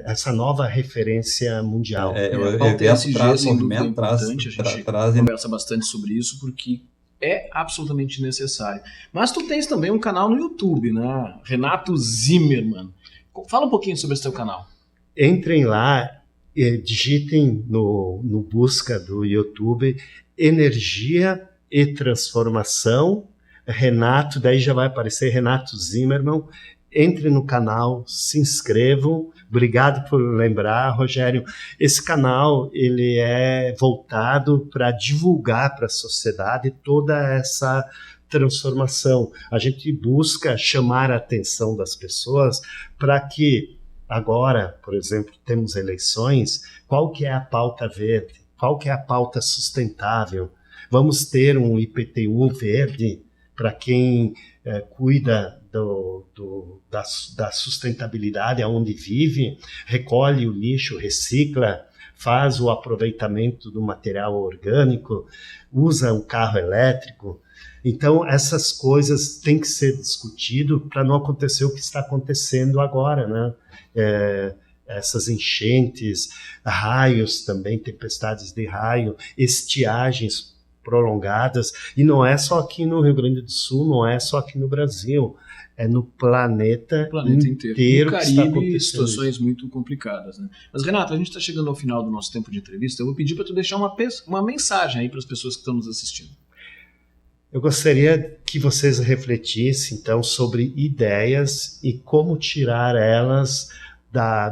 Speaker 10: essa nova referência mundial.
Speaker 11: O
Speaker 1: Pauta
Speaker 11: evento
Speaker 1: ESG,
Speaker 11: traz
Speaker 1: sem dúvida, é
Speaker 11: movimento, traz
Speaker 1: importante, a gente
Speaker 11: traz
Speaker 1: conversa bastante sobre isso, porque é absolutamente necessário. Mas tu tens também um canal no YouTube, né? Renato Zimmermann. Fala um pouquinho sobre esse teu canal.
Speaker 10: Entrem lá, digitem no busca do YouTube Energia e Transformação Renato, daí já vai aparecer Renato Zimmermann. Entre no canal, se inscrevam. Obrigado por lembrar, Rogério. Esse canal ele é voltado para divulgar para a sociedade toda essa transformação. A gente busca chamar a atenção das pessoas para que agora, por exemplo, temos eleições, qual que é a pauta verde? Qual que é a pauta sustentável? Vamos ter um IPTU verde para quem cuida da sustentabilidade aonde vive, recolhe o lixo, recicla, faz o aproveitamento do material orgânico, usa um carro elétrico. Então, essas coisas têm que ser discutidas para não acontecer o que está acontecendo agora, né? Essas enchentes, raios também, tempestades de raio, estiagens prolongadas, e não é só aqui no Rio Grande do Sul, não é só aqui no Brasil, é no planeta inteiro.
Speaker 1: No Caribe, situações muito complicadas, né? Mas, Renato, a gente está chegando ao final do nosso tempo de entrevista. Eu vou pedir para tu deixar uma mensagem aí para as pessoas que estão nos assistindo.
Speaker 10: Eu gostaria que vocês refletissem, então, sobre ideias e como tirar elas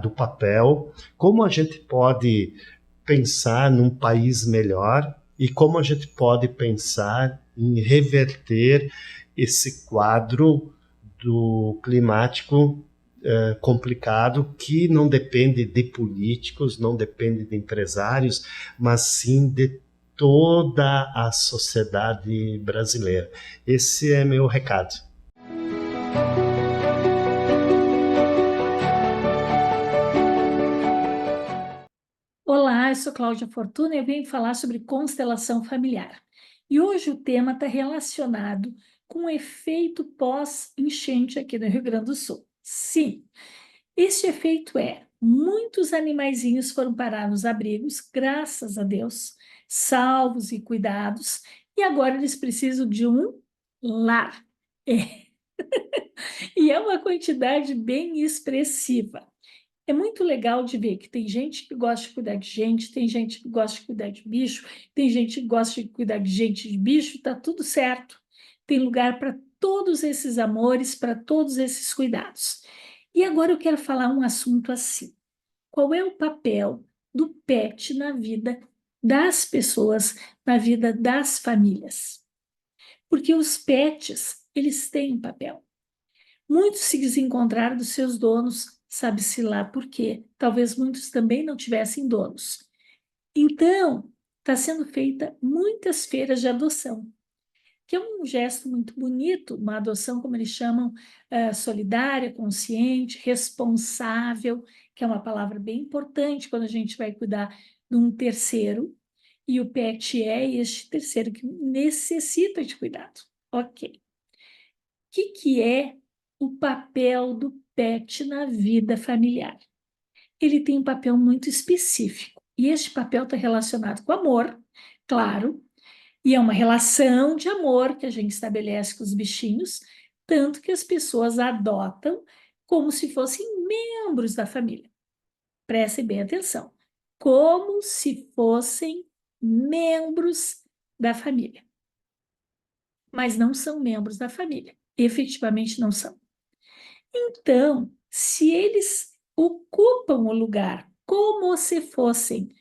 Speaker 10: do papel, como a gente pode pensar num país melhor e como a gente pode pensar em reverter esse quadro do climático complicado, que não depende de políticos, não depende de empresários, mas sim de toda a sociedade brasileira. Esse é meu recado.
Speaker 12: Olá, eu sou Cláudia Fortuna e eu venho falar sobre constelação familiar. E hoje o tema está relacionado com o efeito pós-enchente aqui no Rio Grande do Sul. Sim, este efeito muitos animaizinhos foram parar nos abrigos, graças a Deus, salvos e cuidados, e agora eles precisam de um lar. E é uma quantidade bem expressiva. É muito legal de ver que tem gente que gosta de cuidar de gente, tem gente que gosta de cuidar de bicho, tem gente que gosta de cuidar de gente e de bicho, tá tudo certo. Tem lugar para todos esses amores, para todos esses cuidados. E agora eu quero falar um assunto assim. Qual é o papel do pet na vida das pessoas, na vida das famílias? Porque os pets, eles têm um papel. Muitos se desencontraram dos seus donos, sabe-se lá por quê. Talvez muitos também não tivessem donos. Então, está sendo feita muitas feiras de adoção, que é um gesto muito bonito, uma adoção, como eles chamam, solidária, consciente, responsável, que é uma palavra bem importante quando a gente vai cuidar de um terceiro, e o pet é este terceiro que necessita de cuidado. Ok. O que é o papel do pet na vida familiar? Ele tem um papel muito específico, e este papel está relacionado com amor, claro, e é uma relação de amor que a gente estabelece com os bichinhos, tanto que as pessoas adotam como se fossem membros da família. Prestem bem atenção. Como se fossem membros da família. Mas não são membros da família. Efetivamente não são. Então, se eles ocupam o lugar como se fossem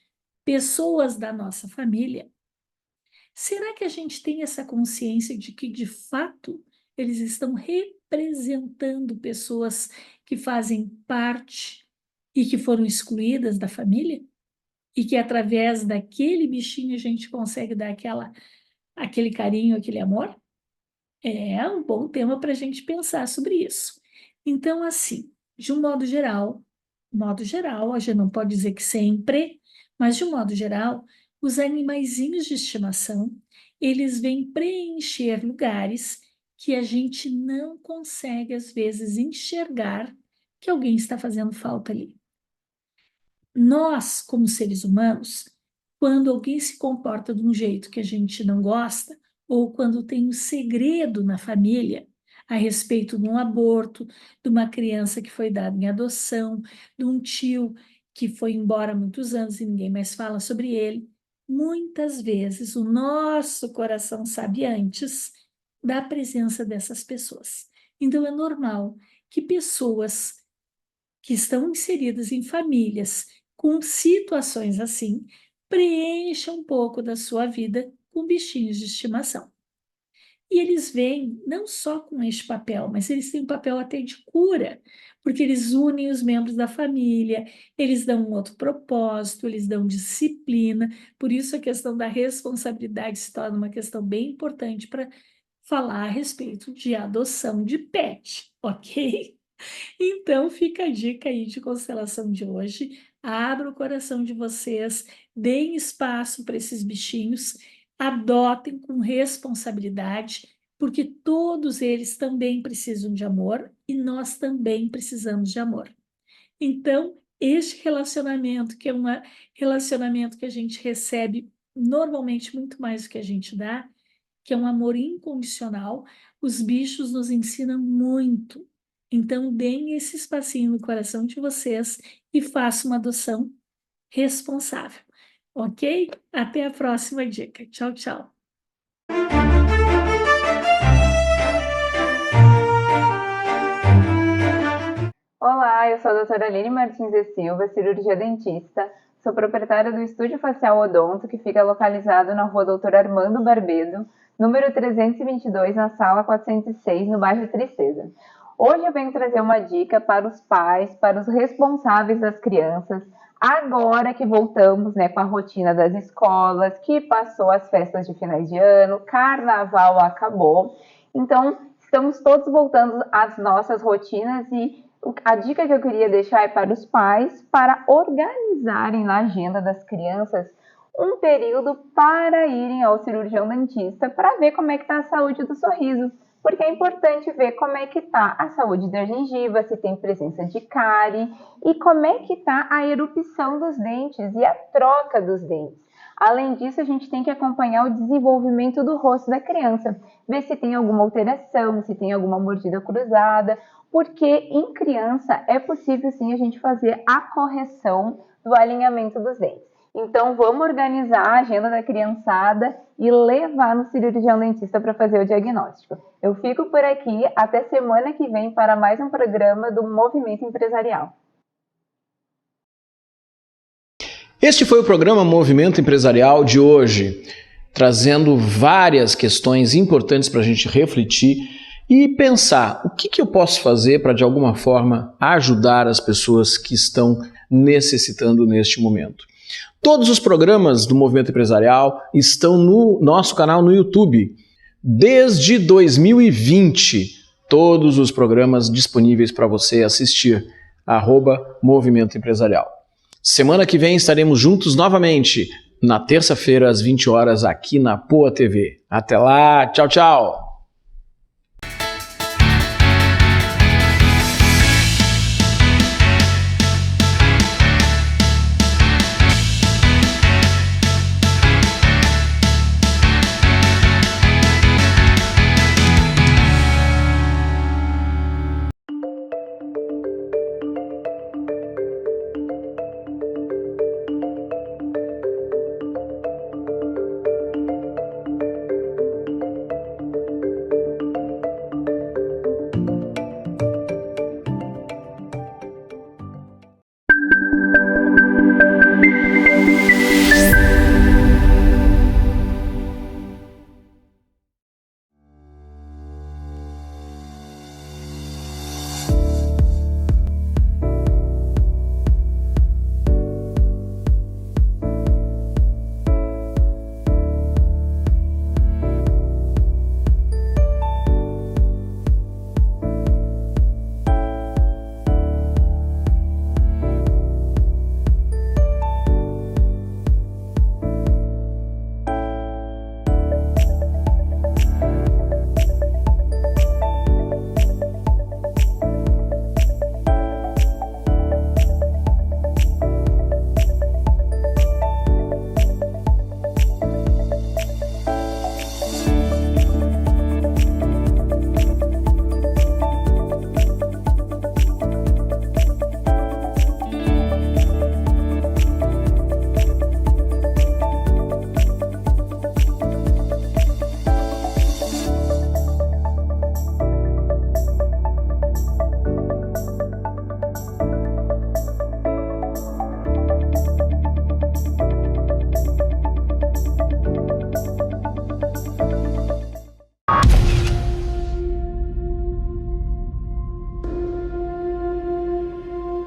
Speaker 12: pessoas da nossa família, será que a gente tem essa consciência de que, de fato, eles estão representando pessoas que fazem parte e que foram excluídas da família? E que, através daquele bichinho, a gente consegue dar aquele carinho, aquele amor? É um bom tema para a gente pensar sobre isso. Então, assim, de um modo geral, a gente não pode dizer que sempre, mas de um modo geral, os animaizinhos de estimação, eles vêm preencher lugares que a gente não consegue, às vezes, enxergar que alguém está fazendo falta ali. Nós, como seres humanos, quando alguém se comporta de um jeito que a gente não gosta, ou quando tem um segredo na família a respeito de um aborto, de uma criança que foi dada em adoção, de um tio que foi embora há muitos anos e ninguém mais fala sobre ele, muitas vezes o nosso coração sabe antes da presença dessas pessoas. Então é normal que pessoas que estão inseridas em famílias com situações assim preencham um pouco da sua vida com bichinhos de estimação. E eles vêm não só com este papel, mas eles têm um papel até de cura, porque eles unem os membros da família, eles dão um outro propósito, eles dão disciplina, por isso a questão da responsabilidade se torna uma questão bem importante para falar a respeito de adoção de pet, ok? Então fica a dica aí de constelação de hoje, abra o coração de vocês, deem espaço para esses bichinhos, adotem com responsabilidade, porque todos eles também precisam de amor e nós também precisamos de amor. Então, este relacionamento, que é um relacionamento que a gente recebe normalmente muito mais do que a gente dá, que é um amor incondicional, os bichos nos ensinam muito. Então, deem esse espacinho no coração de vocês e façam uma adoção responsável. Ok? Até a próxima dica. Tchau, tchau.
Speaker 11: Olá, eu sou a doutora Aline Martins e Silva, cirurgia dentista. Sou proprietária do Estúdio Facial Odonto, que fica localizado na rua Doutor Armando Barbedo, número 322, na sala 406, no bairro Tristeza. Hoje eu venho trazer uma dica para os pais, para os responsáveis das crianças, agora que voltamos, com a rotina das escolas, que passou as festas de finais de ano, carnaval acabou. Então, estamos todos voltando às nossas rotinas e a dica que eu queria deixar é para os pais, para organizarem na agenda das crianças um período para irem ao cirurgião dentista para ver como é que está a saúde do sorriso. Porque é importante ver como é que está a saúde da gengiva, se tem presença de cárie e como é que está a erupção dos dentes e a troca dos dentes. Além disso, a gente tem que acompanhar o desenvolvimento do rosto da criança, ver se tem alguma alteração, se tem alguma mordida cruzada, porque em criança é possível sim a gente fazer a correção do alinhamento dos dentes. Então vamos organizar a agenda da criançada e levar no cirurgião dentista para fazer o diagnóstico. Eu fico por aqui, até semana que vem para mais um programa do Movimento Empresarial.
Speaker 1: Este foi o programa Movimento Empresarial de hoje, trazendo várias questões importantes para a gente refletir e pensar o que eu posso fazer para, de alguma forma, ajudar as pessoas que estão necessitando neste momento. Todos os programas do Movimento Empresarial estão no nosso canal no YouTube. Desde 2020, todos os programas disponíveis para você assistir. @Movimento Empresarial. Semana que vem estaremos juntos novamente, na terça-feira, às 20 horas, aqui na Poa TV. Até lá, tchau, tchau!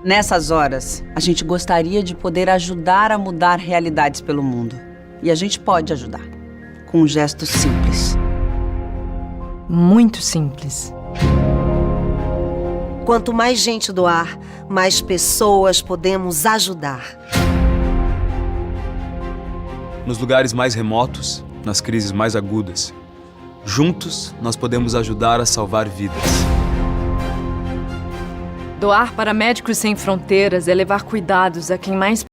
Speaker 5: Nessas horas, a gente gostaria de poder ajudar a mudar realidades pelo mundo. E a gente pode ajudar, com um gesto simples.
Speaker 6: Muito simples.
Speaker 7: Quanto mais gente doar, mais pessoas podemos ajudar.
Speaker 8: Nos lugares mais remotos, nas crises mais agudas, juntos nós podemos ajudar a salvar vidas.
Speaker 6: Doar para Médicos Sem Fronteiras é levar cuidados a quem mais